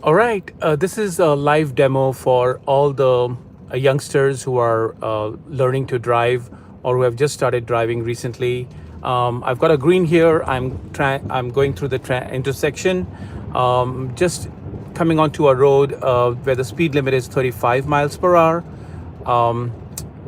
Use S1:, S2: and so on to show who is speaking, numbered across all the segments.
S1: All right, this is a live demo for all the youngsters who are learning to drive or who have just started driving recently. I've got a green here. I'm going through the intersection, just coming onto a road where the speed limit is 35 miles per hour. Um,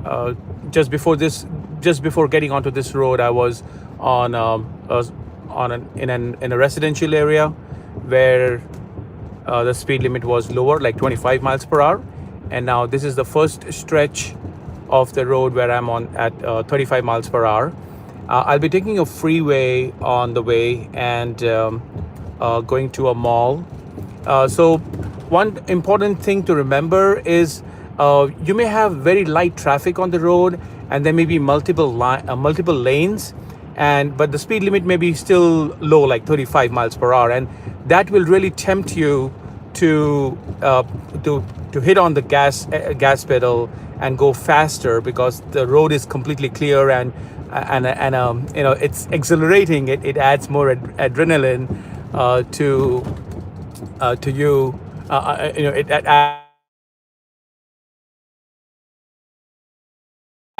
S1: uh, just before this, just before getting onto this road, I was on in a residential area where the speed limit was lower, like 25 miles per hour. And now this is the first stretch of the road where I'm on at 35 miles per hour. I'll be taking a freeway on the way and going to a mall. So one important thing to remember is you may have very light traffic on the road, and there may be multiple lanes, and but the speed limit may be still low, like 35 miles per hour, and that will really tempt you to uh, to hit on the gas pedal and go faster because the road is completely clear, and it's exhilarating. It adds more adrenaline to you. It adds.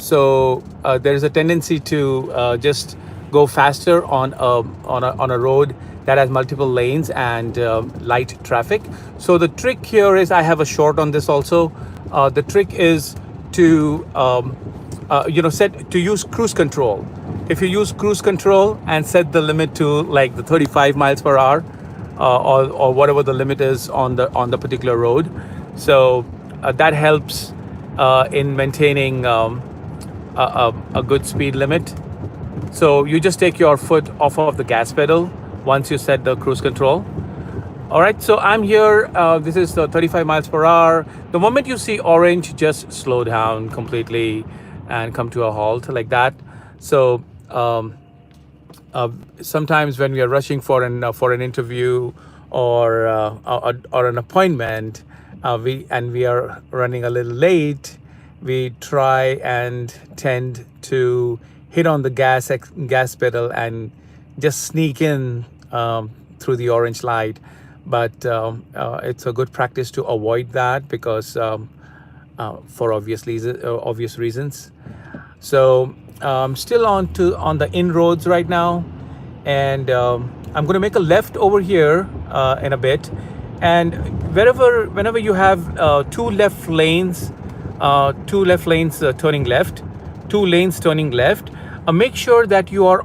S1: So there is a tendency to just go faster on a road that has multiple lanes and light traffic. So the trick here is, I have a short on this also. The trick is to set to use cruise control. If you use cruise control and set the limit to like the 35 miles per hour, or whatever the limit is on the particular road, so that helps in maintaining a good speed limit. So you just take your foot off of the gas pedal once you set the cruise control. All right, so I'm here. This is the 35 miles per hour. The moment you see orange, just slow down completely and come to a halt like that. So sometimes when we are rushing for an interview or an appointment, we are running a little late, we try and tend to hit on the gas pedal and just sneak in through the orange light. But it's a good practice to avoid that because for obvious reasons. So still on the inroads right now, and I'm going to make a left over here in a bit. And whenever you have two left lanes turning left, two lanes turning left, make sure that you are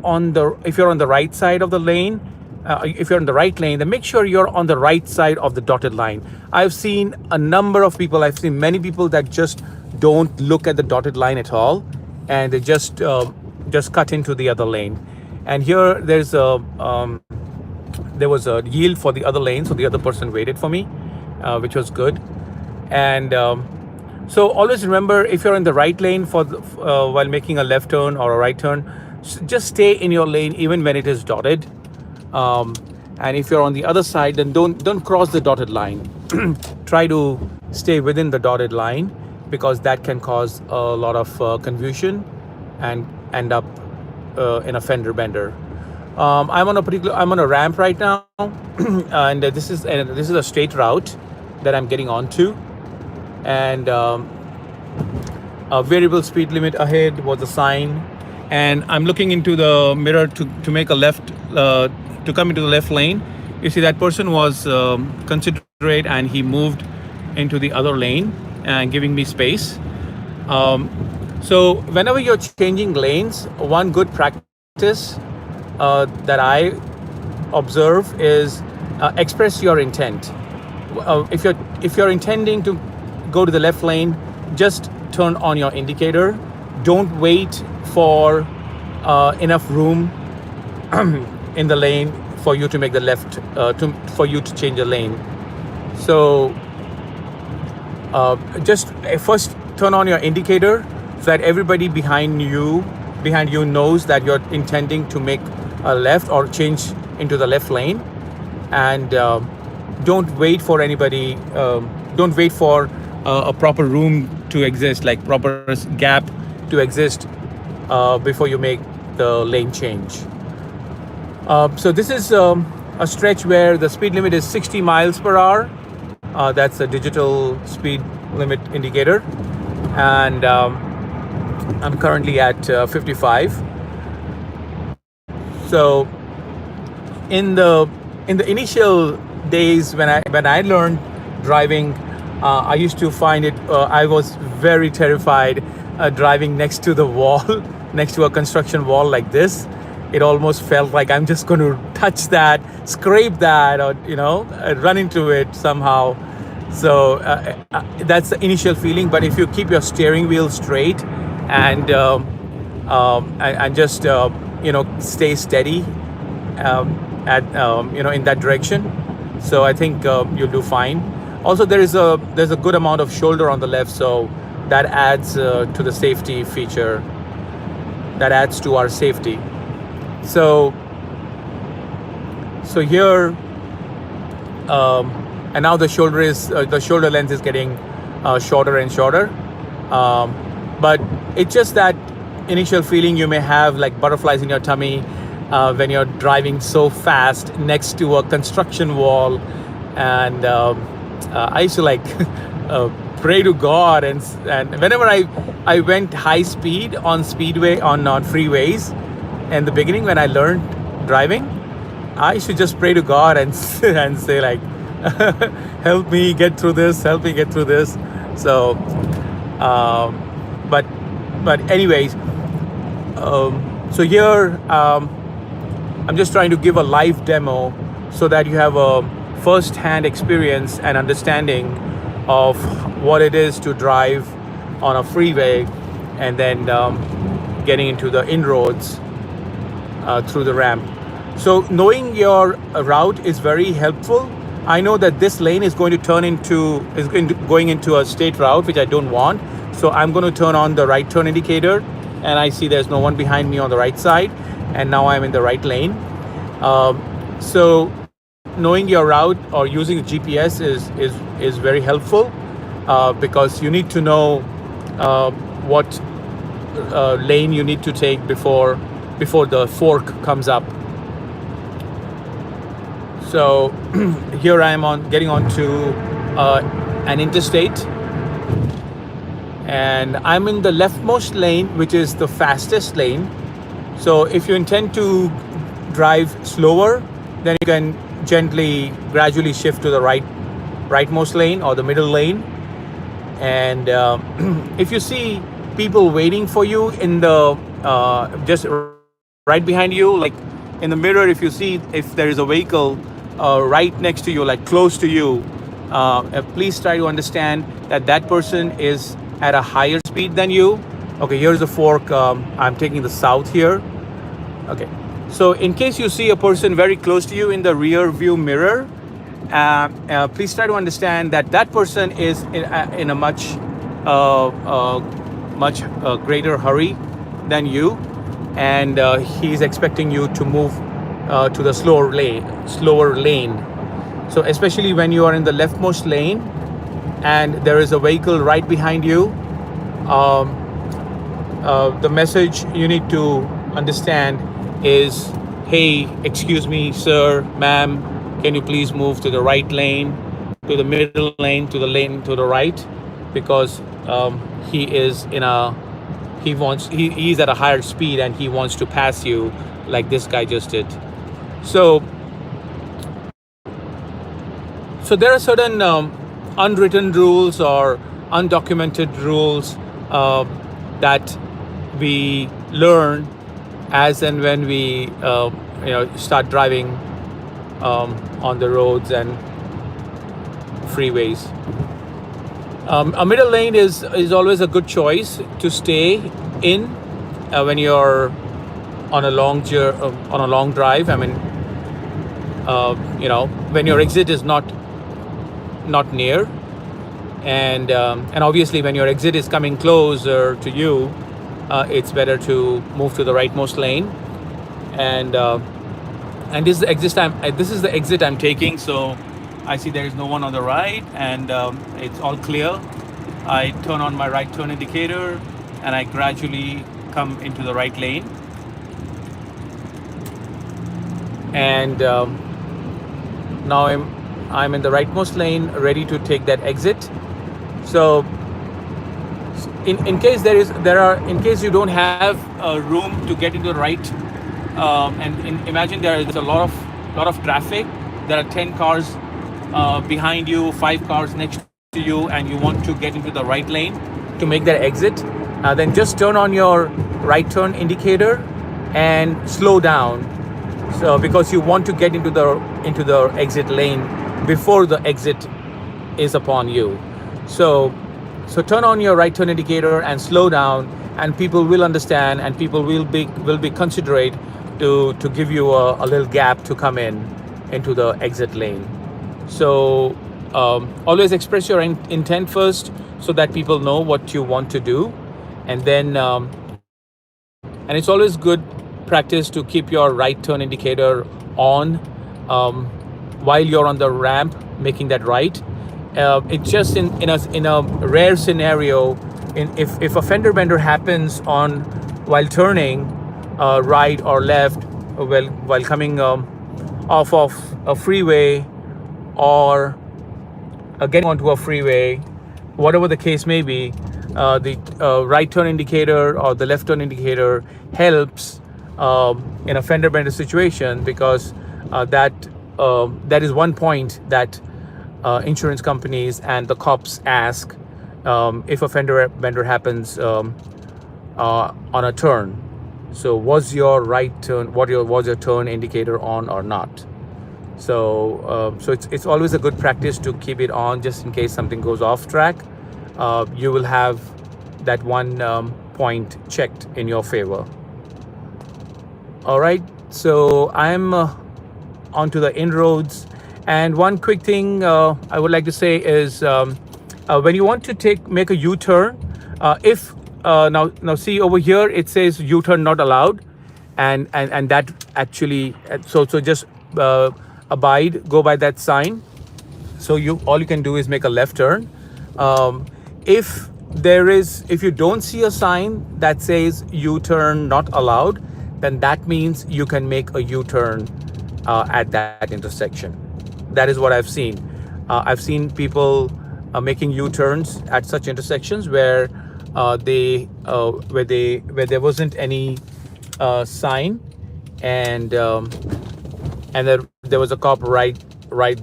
S1: if you're on the right side of the lane, if you're in the right lane, then make sure you're on the right side of the dotted line. I've seen many people that just don't look at the dotted line at all, and they just cut into the other lane. And here there was a yield for the other lane, so the other person waited for me, which was good. And so always remember, if you're in the right lane while making a left turn or a right turn, just stay in your lane even when it is dotted. And if you're on the other side, then don't cross the dotted line. Try to stay within the dotted line, because that can cause a lot of confusion and end up in a fender bender. I'm on a ramp right now, and this is a straight route that I'm getting onto, and a variable speed limit ahead was a sign, and I'm looking into the mirror to make a left, to come into the left lane. You see that person was considerate, and he moved into the other lane and giving me space. So whenever you're changing lanes, one good practice that I observe is express your intent. If you're intending to go to the left lane, just turn on your indicator. Don't wait for enough room in the lane for you to make the left, for you to change the lane. So just first turn on your indicator so that everybody behind you knows that you're intending to make a left or change into the left lane. And don't wait for anybody, don't wait for a proper room to exist, like proper gap to exist before you make the lane change. So this is a stretch where the speed limit is 60 miles per hour, That's a digital speed limit indicator, and I'm currently at 55. So in the initial days when I learned driving, I used to find it. I was very terrified driving next to the wall, next to a construction wall like this. It almost felt like I'm just going to touch that, scrape that, or run into it somehow. So that's the initial feeling. But if you keep your steering wheel straight and and just stay steady at in that direction, so I think you'll do fine. Also, there's a good amount of shoulder on the left, so that adds to the safety feature. That adds to our safety. So here, and now the shoulder length is getting shorter and shorter. But it's just that initial feeling you may have, like butterflies in your tummy, when you're driving so fast next to a construction wall. And I used to pray to God, and whenever I went high speed on freeways in the beginning when I learned driving, I used to just pray to God and say like, help me get through this, So but anyways, so here I'm just trying to give a live demo so that you have a first-hand experience and understanding of what it is to drive on a freeway, and then getting into the inroads through the ramp. So knowing your route is very helpful. I know that this lane is going into a state route, which I don't want. So I'm going to turn on the right turn indicator, and I see there's no one behind me on the right side, and now I'm in the right lane. So knowing your route or using the GPS is very helpful, because you need to know what lane you need to take before the fork comes up. So here I am getting onto an interstate, and I'm in the leftmost lane, which is the fastest lane. So if you intend to drive slower, then you can gradually shift to the rightmost lane or the middle lane. And if you see people waiting for you in the just right behind you, like in the mirror, if you see if there is a vehicle right next to you, like close to you, please try to understand that person is at a higher speed than you. Okay, here's the fork. I'm taking the south here. Okay, so in case you see a person very close to you in the rear view mirror, please try to understand that person is in a much greater hurry than you, and he's expecting you to move to the slower lane. So especially when you are in the leftmost lane and there is a vehicle right behind you, the message you need to understand is, hey, excuse me, sir, ma'am, can you please move to the right lane, to the middle lane, to the lane to the right, because he's at a higher speed and he wants to pass you like this guy just did. So there are certain unwritten rules or undocumented rules that we learn as and when we start driving on the roads and freeways. A middle lane is always a good choice to stay in when you're on a long drive. I mean, when your exit is not near, and obviously when your exit is coming closer to you, it's better to move to the rightmost lane. And this is the exit I'm taking. So I see there is no one on the right, and it's all clear. I turn on my right turn indicator and I gradually come into the right lane. And now I'm I'm in the rightmost lane, ready to take that exit. So in case in case you don't have room to get into the right, and imagine there is a lot of traffic. There are 10 cars behind you, 5 cars next to you, and you want to get into the right lane to make that exit. Then just turn on your right turn indicator and slow down. So because you want to get into the exit lane before the exit is upon you. So turn on your right turn indicator and slow down, and people will understand, and people will be considerate to give you a little gap to come into the exit lane. So always express your intent first, so that people know what you want to do, and then and it's always good practice to keep your right turn indicator on while you're on the ramp making that right. It's just in a rare scenario, if a fender bender happens while turning right or left, while coming off of a freeway, or getting onto a freeway, whatever the case may be, the right turn indicator or the left turn indicator helps in a fender bender situation, because that is one point that insurance companies and the cops ask if a fender bender happens on a turn. So was your right turn, was your turn indicator on or not? So it's always a good practice to keep it on, just in case something goes off track. You will have that one point checked in your favor. All right, so I'm onto the inroads, and one quick thing I would like to say is when you want to make a U-turn, if now see over here it says U-turn not allowed, and that actually so just go by that sign. So all you can do is make a left turn. If you don't see a sign that says U-turn not allowed, then that means you can make a U-turn at that intersection. That is what I've seen. I've seen people making U-turns at such intersections where there wasn't any sign, and there was a cop right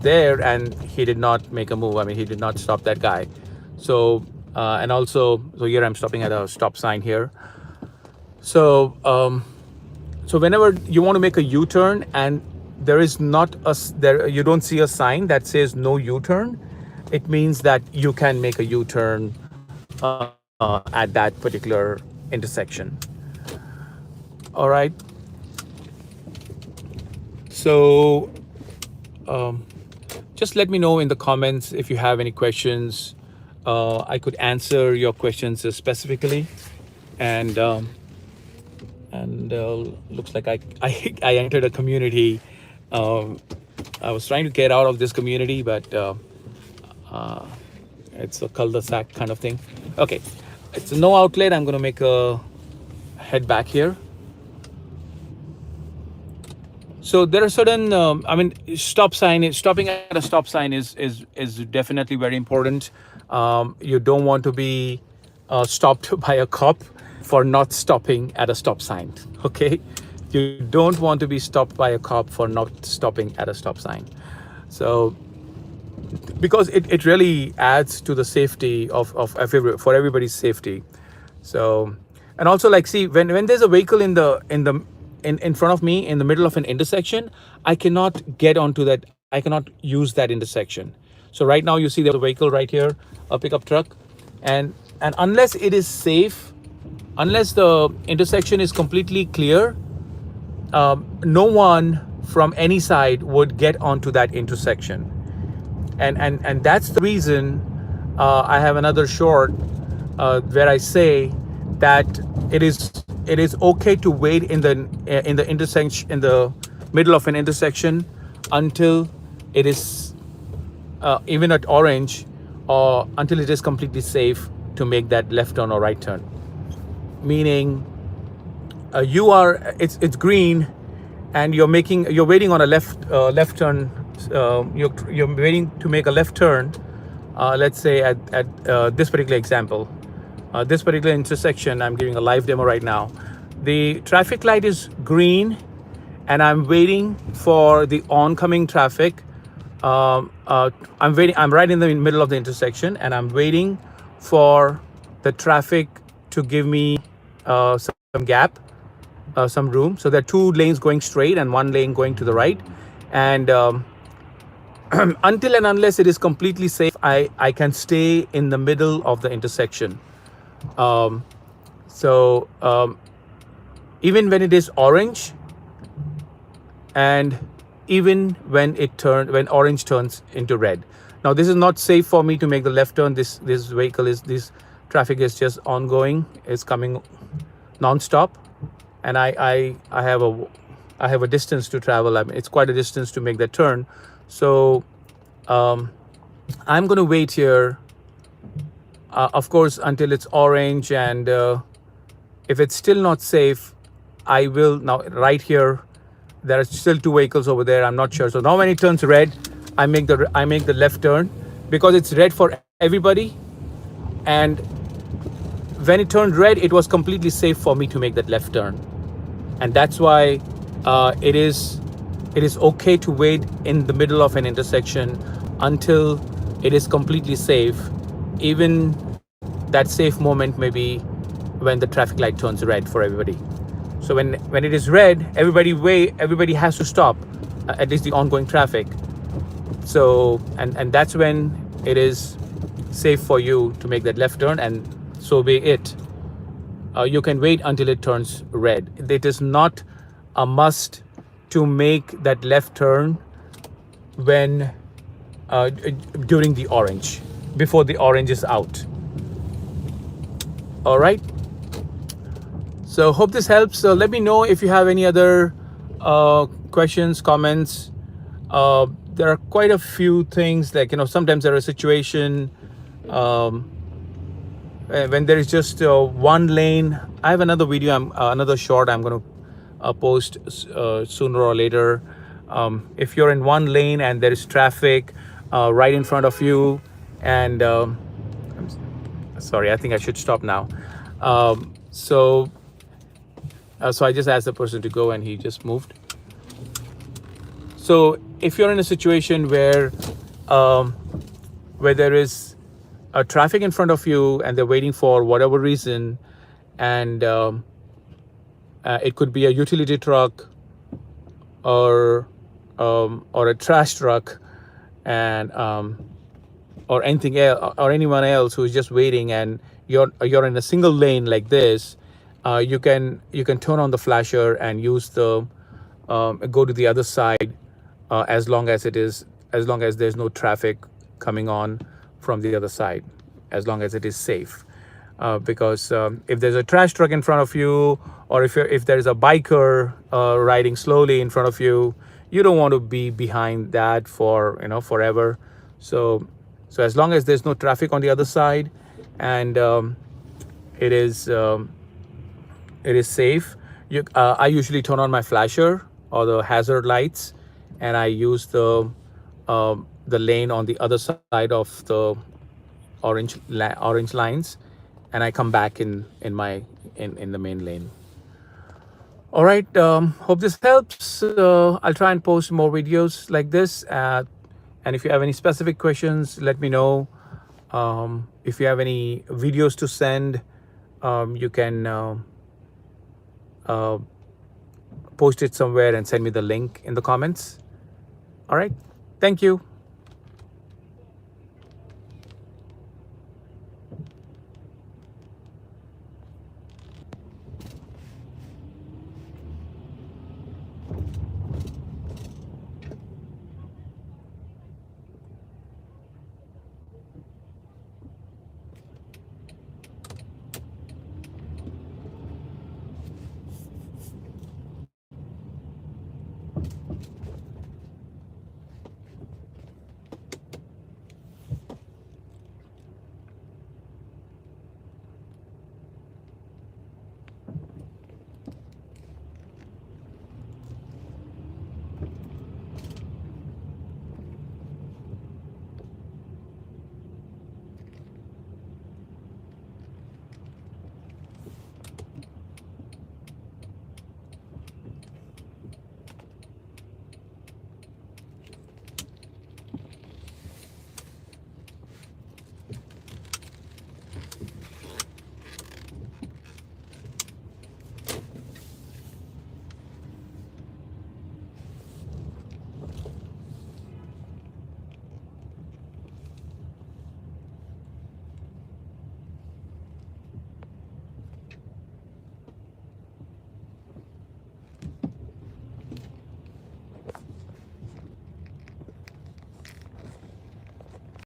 S1: there, and he did not make a move. I mean, he did not stop that guy. So here I'm stopping at a stop sign here. So whenever you want to make a U-turn and you don't see a sign that says no U-turn, it means that you can make a U-turn at that particular intersection. All right. So just let me know in the comments if you have any questions. I could answer your questions specifically, and looks like I entered a community. I was trying to get out of this community, but it's a cul-de-sac kind of thing. Okay, it's a no outlet. I'm going to head back here. So there are certain, stopping at a stop sign is definitely very important. You don't want to be stopped by a cop for not stopping at a stop sign, okay? You don't want to be stopped by a cop for not stopping at a stop sign. So, because it really adds to the safety for everybody's safety. So, and also, like, see, when there's a vehicle in front of me in the middle of an intersection, I cannot get onto that. I cannot use that intersection. So right now you see there's a vehicle right here, a pickup truck, and unless it is safe, unless the intersection is completely clear, no one from any side would get onto that intersection. And that's the reason I have another short where I say that it is okay to wait in the intersection, in the middle of an intersection, until it is even at orange, or until it is completely safe to make that left turn or right turn. Meaning it's green, and you're waiting on a left turn you're waiting to make a left turn, let's say at this particular example, this particular intersection, I'm giving a live demo right now. The traffic light is green, and I'm waiting for the oncoming traffic. I'm waiting. I'm right in the middle of the intersection, and I'm waiting for the traffic to give me some gap, some room. So there are two lanes going straight and one lane going to the right, and until and unless it is completely safe, I can stay in the middle of the intersection. So even when it is orange, and even when orange turns into red. Now this is not safe for me to make the left turn. This traffic is just ongoing, is coming non-stop, and I have a distance to travel. I mean, it's quite a distance to make that turn. So I'm going to wait here, of course, until it's orange, and if it's still not safe, I will now right here. There are still two vehicles over there. I'm not sure. So now when it turns red, I make the left turn because it's red for everybody. And when it turned red, it was completely safe for me to make that left turn. And that's why it is okay to wait in the middle of an intersection until it is completely safe. Even that safe moment may be when the traffic light turns red for everybody. So when it is red, everybody has to stop, at least the ongoing traffic. So and that's when it is safe for you to make that left turn, and so be it. You can wait until it turns red. It is not a must to make that left turn when during the orange, before the orange is out. All right. So hope this helps. So let me know if you have any other questions, comments. There are quite a few things, like, sometimes there are a situation when there is just one lane. I have another video, another short I'm going to post sooner or later. If you're in one lane and there is traffic right in front of you, and sorry, I think I should stop now. So I just asked the person to go, and he just moved. So if you're in a situation where there is a traffic in front of you and they're waiting for whatever reason, and it could be a utility truck or a trash truck, and or anything else, or anyone else who is just waiting, and you're in a single lane like this, you can turn on the flasher and use the go to the other side, as long as there's no traffic coming on from the other side, as long as it is safe. Because if there's a trash truck in front of you, or if there's a biker riding slowly in front of you, you don't want to be behind that for forever. So as long as there's no traffic on the other side, and it is safe, I usually turn on my flasher or the hazard lights, and I use the lane on the other side of the orange lines, and I come back in the main lane. All right, hope this helps. I'll try and post more videos like this, and if you have any specific questions, let me know. If you have any videos to send, you can post it somewhere and send me the link in the comments. All right, thank you.